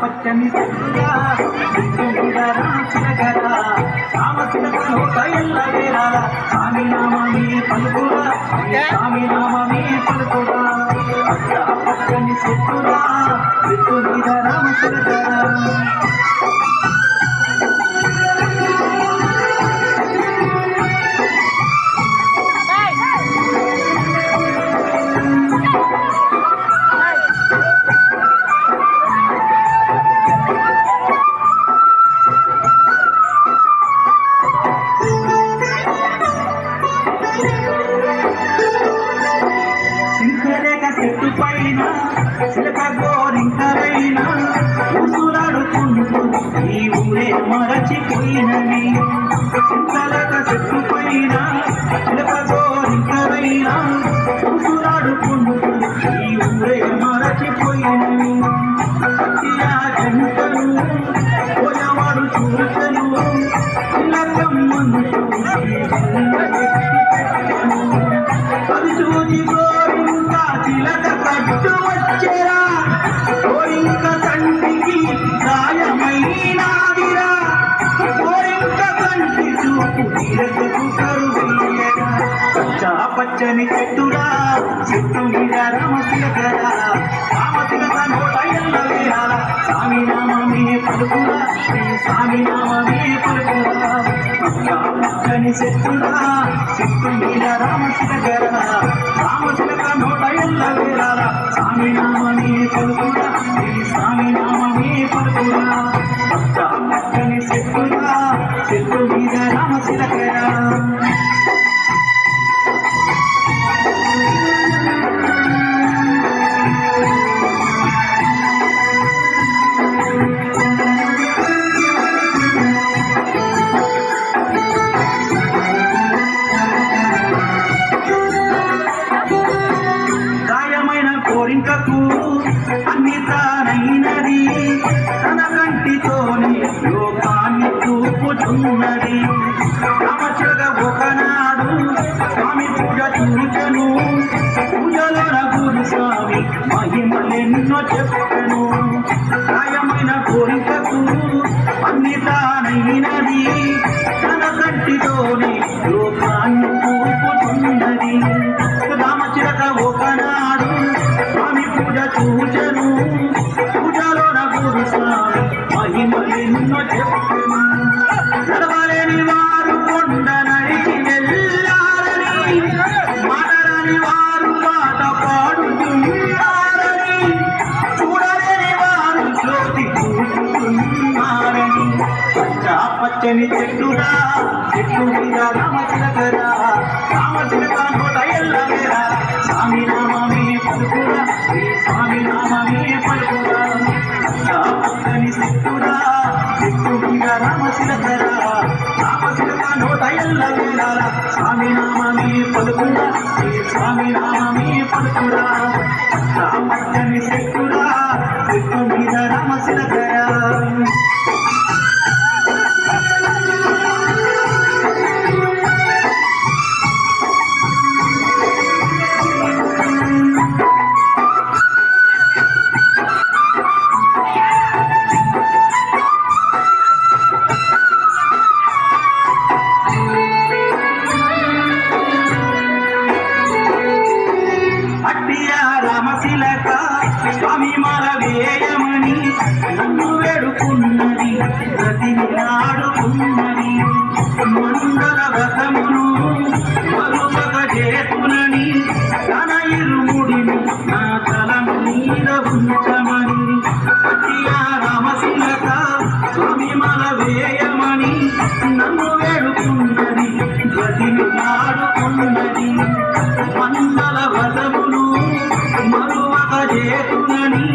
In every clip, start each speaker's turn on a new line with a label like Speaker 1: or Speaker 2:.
Speaker 1: పచ్చని స్వామి నామమే పలుకురా స్వామి నామమే పలుకురా పచ్చని చెట్టురా చెట్టు మీద రామశిలకరా చెట్టు పైన చిలక గోరింకరైనా ఊసులాడుకుంటూ ఈ ఊరే మరచిపోయినవి చింతలక చెట్టు పైన చిలక గోరింకరైనా ఊసులాడుకుంటూ ఈ ఊరే మరచిపోయినవి సత్యా జంటలు పోయవాడు చూసను చిలకమ్మను అది చూసి చిలక కట్టు వచ్చేరా కోరింక తండ్రికి గాయమైనాదిరా కోరింక కంటి చూపు తీరకు కరువయ్యరా పచ్చని చెట్టురా చెట్టు మీద రామశిలకరా రామశిలక నోట ఎల్లవేరాల స్వామి నామమే పలుకురా స్వామి నామమే పలుకురా పచ్చని చెట్టురా చెట్టు మీద రామశిలకరా రామశిలక నోట ఎల్లవేరాల స్వామి నామమే పలుకురా స్వామి నామమే పలుకురా పచ్చని చెట్టురా చెట్టు మీద రామశిలకరా కోరింకకు అన్ని తానైనది తన కంటితోనే లోకాన్ని చూపుతున్నది రామచిలక ఒకనాడు స్వామి పూజ చూచను పూజలో గురు స్వామి మహిమలెన్నో చెప్పను గాయమైన కోరికకు అన్ని తానైనది తన కంటితోనే లోకాన్ని చూపుతున్నది రామచిలక ఒకనాడు పూజను పూజలో గురు స్వామి మహిమలెన్నో చెప్పను నడవలేని వారు కొండ నడిచి వెళ్ళారని మాటరాని వారు పాట పాడుతున్నారని చూడలేని వారు జ్యోతి చూస్తున్నారని పచ్చని చెట్టురా చెట్టు మీద రామశిలకరా రామశిలక నోట ఎల్లవేరా స్వామి నామమే పలుకురా స్వామి నామమే పలుకురా పచ్చని చెట్టురా చెట్టు మీద రామశిలకరా రామశిలక నోట ఎల్లవేరా స్వామి నామమే పలుకురా స్వామి నామమే పలుకురా పచ్చని చెట్టురా చెట్టు మీద రామశిలకరా రామశిలక స్వామి మాల వేయమని నన్ను వేడుకున్నది ప్రతిని ఆడుకున్నది మండల వ్రతమును మరువక చేతునని తన ఇరుముడిని నా తల మీద ఉంచమని పట్టియా రామశిలక స్వామి మల వేయమని నన్ను వేడుకున్నది బ్రతిమిలాడుకున్నది మండల వదమును మరువక చేతునని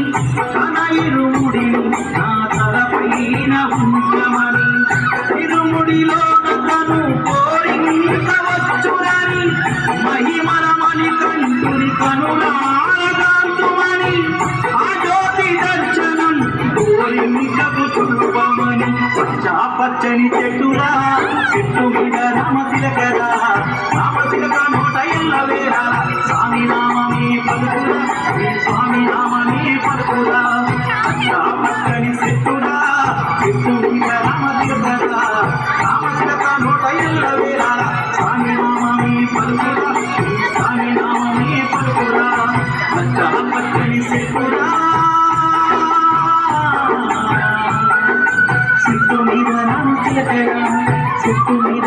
Speaker 1: తన ఇరుముడిని నా తలపైన ఉంచమని ఇరుముడిలో తను కోరించవచ్చునని మహిమరమని కంటుని కనులారగాంతుమని ఆ జ్యోతి దర్శనం కోరించకు చూపమని పచ్చని చెట్టురా చెట్టు మీద రామశిలకరా రామశిలక నోట ఎల్ల వేరా స్వామి నామమే పలుకురా ఈ స్వామి నామమే పలుకురా పచ్చని చెట్టురా చెట్టు మీద రామశిలకరా రామశిలక నోట ఎల్ల వేరా స్వామి నామమే పలుకురా ఈ స్వామి నామమే పలుకురా పచ్చని చెట్టురా చెట్టు మీద రామశిలకరా చెట్టు మీద